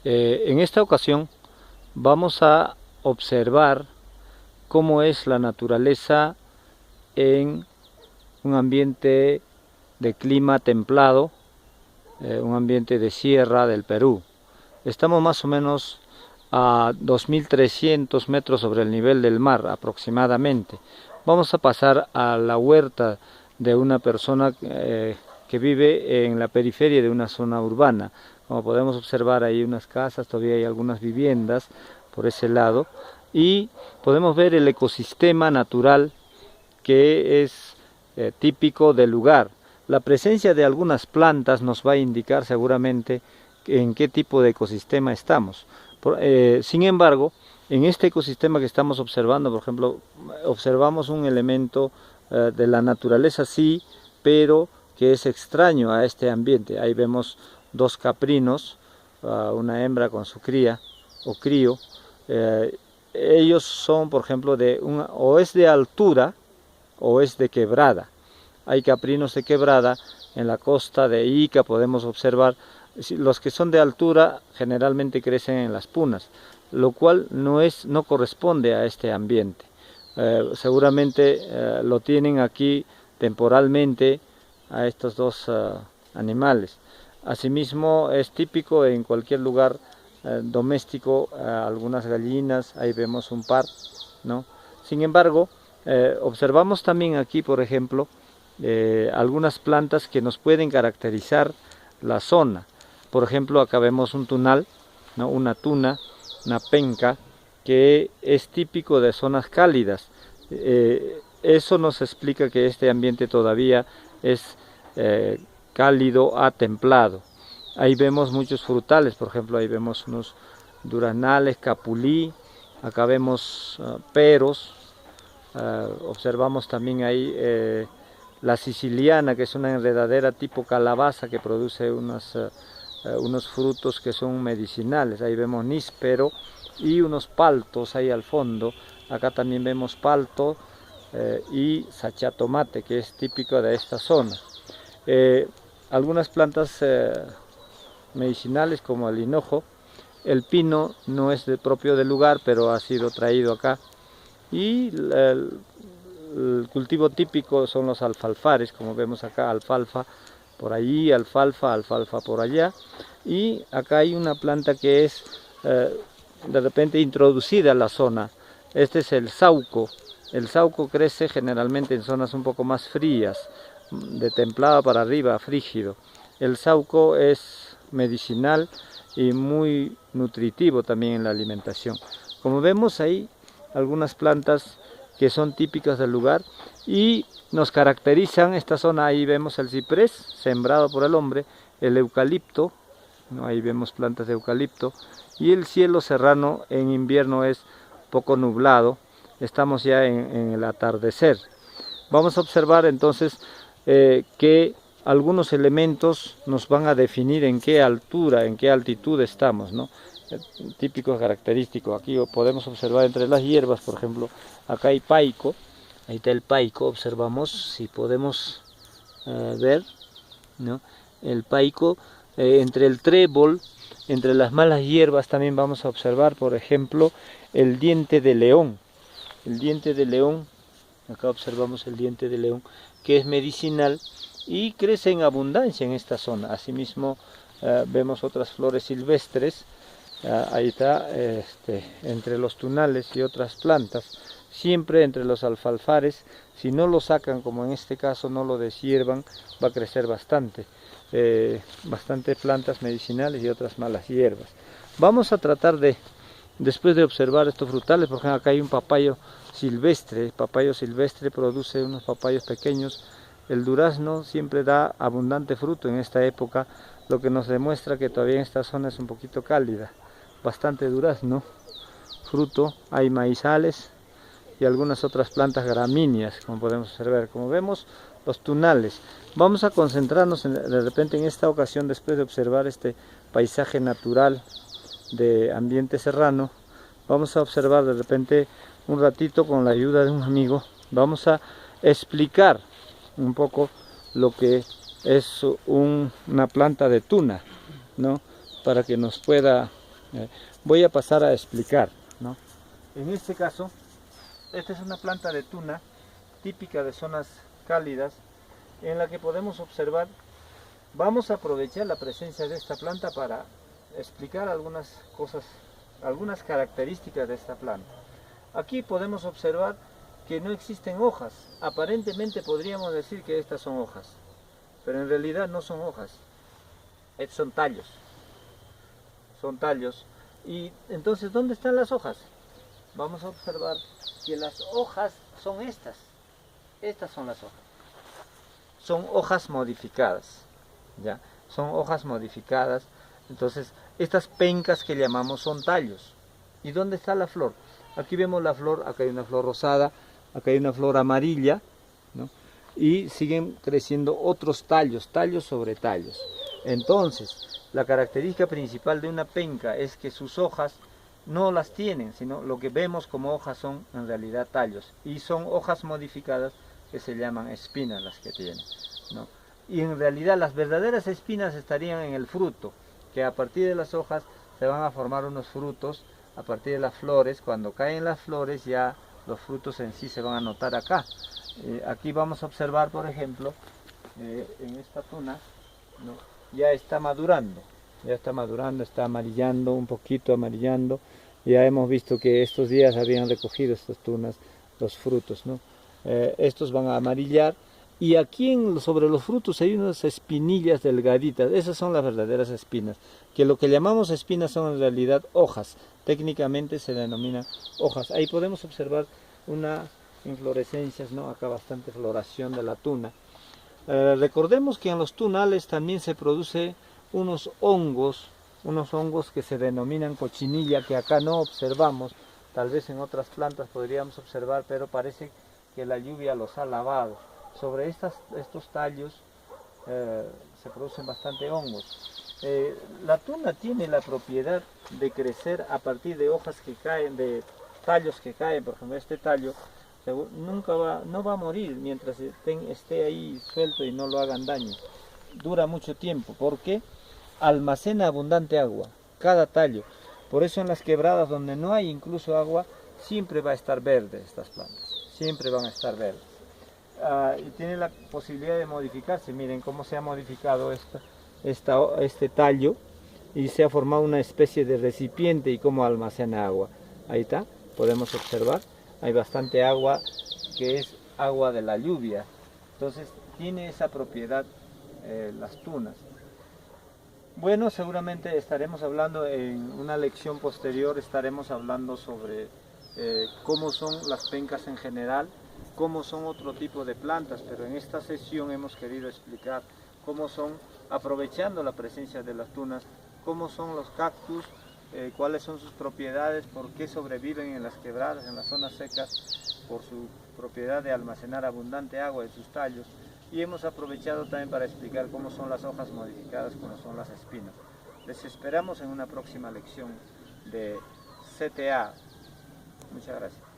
En esta ocasión vamos a observar cómo es la naturaleza en un ambiente de clima templado, un ambiente de sierra del Perú. Estamos más o menos a 2300 metros sobre el nivel del mar aproximadamente. Vamos a pasar a la huerta de una persona que vive en la periferia de una zona urbana. Como podemos observar, hay unas casas, todavía hay algunas viviendas por ese lado, y podemos ver el ecosistema natural que es típico del lugar. La presencia de algunas plantas nos va a indicar seguramente en qué tipo de ecosistema estamos. Sin embargo, en este ecosistema que estamos observando, por ejemplo, observamos un elemento de la naturaleza, sí, pero que es extraño a este ambiente. Ahí vemos dos caprinos, una hembra con su cría o crío. Ellos son, por ejemplo, o es de altura o es de quebrada. Hay caprinos de quebrada en la costa de Ica, podemos observar. Los que son de altura generalmente crecen en las punas, lo cual no corresponde a este ambiente. Seguramente lo tienen aquí temporalmente a estos dos animales. Asimismo, es típico en cualquier lugar doméstico, algunas gallinas, ahí vemos un par, ¿no? Sin embargo, observamos también aquí, por ejemplo, algunas plantas que nos pueden caracterizar la zona. Por ejemplo, acá vemos un tunal, ¿no? Una tuna, una penca, que es típico de zonas cálidas. Eso nos explica que este ambiente todavía es cálido a templado. Ahí vemos muchos frutales, por ejemplo, ahí vemos unos duraznales, capulí, acá vemos peros, observamos también ahí la siciliana, que es una enredadera tipo calabaza que produce unos frutos que son medicinales. Ahí vemos níspero y unos paltos ahí al fondo. Acá también vemos palto y sachatomate, que es típico de esta zona. Algunas plantas medicinales como el hinojo. El pino no es propio del lugar, pero ha sido traído acá. Y el cultivo típico son los alfalfares, como vemos acá, alfalfa por allí, alfalfa por allá. Y acá hay una planta que es de repente introducida a la zona. Este es el sauco. El sauco crece generalmente en zonas un poco más frías, de templado para arriba, frígido. El sauco es medicinal y muy nutritivo también en la alimentación. Como vemos ahí, algunas plantas que son típicas del lugar y nos caracterizan esta zona. Ahí vemos el ciprés sembrado por el hombre, el eucalipto, ¿no? Ahí vemos plantas de eucalipto, y el cielo serrano en invierno es poco nublado. Estamos ya en el atardecer. Vamos a observar entonces que algunos elementos nos van a definir en qué altura, en qué altitud estamos, ¿no? Típico característico. Aquí podemos observar entre las hierbas, por ejemplo, acá hay paico, ahí está el paico, observamos, si podemos ver, ¿no? El paico, entre el trébol, entre las malas hierbas también vamos a observar, por ejemplo, el diente de león. El diente de león, acá observamos el diente de león, que es medicinal y crece en abundancia en esta zona. Asimismo, vemos otras flores silvestres. Ahí está, entre los tunales y otras plantas, siempre entre los alfalfares. Si no lo sacan, como en este caso, no lo deshiervan, va a crecer bastante. Bastante plantas medicinales y otras malas hierbas. Vamos a tratar de, después de observar estos frutales, por ejemplo, acá hay un papayo silvestre. El papayo silvestre produce unos papayos pequeños. El durazno siempre da abundante fruto en esta época, lo que nos demuestra que todavía en esta zona es un poquito cálida. Bastante durazno, fruto, hay maizales y algunas otras plantas gramíneas, como podemos observar. Como vemos, los tunales. Vamos a concentrarnos de repente en esta ocasión, después de observar este paisaje natural de ambiente serrano. Vamos a observar de repente un ratito, con la ayuda de un amigo, vamos a explicar un poco lo que es una planta de tuna, ¿no? Para que nos pueda Voy a pasar a explicar, ¿no? En este caso, esta es una planta de tuna típica de zonas cálidas en la que podemos observar. Vamos a aprovechar la presencia de esta planta para explicar algunas cosas, algunas características de esta planta. Aquí podemos observar que no existen hojas. Aparentemente podríamos decir que estas son hojas, pero en realidad no son hojas, son tallos. Son tallos. Y entonces, ¿dónde están las hojas? Vamos a observar que las hojas son estas. Estas son las hojas. Son hojas modificadas. ¿Ya? Son hojas modificadas. Entonces, estas pencas que llamamos son tallos. ¿Y dónde está la flor? Aquí vemos la flor, acá hay una flor rosada, acá hay una flor amarilla, ¿no? Y siguen creciendo otros tallos, tallos sobre tallos. Entonces, la característica principal de una penca es que sus hojas no las tienen, sino lo que vemos como hojas son en realidad tallos. Y son hojas modificadas que se llaman espinas las que tienen, ¿no? Y en realidad las verdaderas espinas estarían en el fruto, que a partir de las hojas se van a formar unos frutos, a partir de las flores. Cuando caen las flores ya los frutos en sí se van a notar acá. Aquí vamos a observar, por ejemplo, en esta tuna, ¿no? Ya está madurando, está amarillando, un poquito amarillando. Ya hemos visto que estos días habían recogido estas tunas los frutos, ¿no? Estos van a amarillar. Y aquí sobre los frutos hay unas espinillas delgaditas, esas son las verdaderas espinas, que lo que llamamos espinas son en realidad hojas, técnicamente se denominan hojas. Ahí podemos observar unas inflorescencias, ¿no? Acá bastante floración de la tuna. Recordemos que en los tunales también se produce unos hongos que se denominan cochinilla, que acá no observamos, tal vez en otras plantas podríamos observar, pero parece que la lluvia los ha lavado. Sobre estos tallos se producen bastante hongos. La tuna tiene la propiedad de crecer a partir de hojas que caen, de tallos que caen. Por ejemplo, este tallo no va a morir mientras esté ahí suelto y no lo hagan daño. Dura mucho tiempo porque almacena abundante agua, cada tallo. Por eso en las quebradas donde no hay incluso agua, siempre va a estar verde estas plantas, siempre van a estar verdes. Y tiene la posibilidad de modificarse. Miren cómo se ha modificado este tallo y se ha formado una especie de recipiente y cómo almacena agua. Ahí está, podemos observar, hay bastante agua que es agua de la lluvia. Entonces tiene esa propiedad las tunas. Bueno, seguramente estaremos hablando en una lección posterior, estaremos hablando sobre cómo son las pencas en general, cómo son otro tipo de plantas, pero en esta sesión hemos querido explicar cómo son, aprovechando la presencia de las tunas, cómo son los cactus, cuáles son sus propiedades, por qué sobreviven en las quebradas, en las zonas secas, por su propiedad de almacenar abundante agua en sus tallos. Y hemos aprovechado también para explicar cómo son las hojas modificadas, cómo son las espinas. Les esperamos en una próxima lección de CTA. Muchas gracias.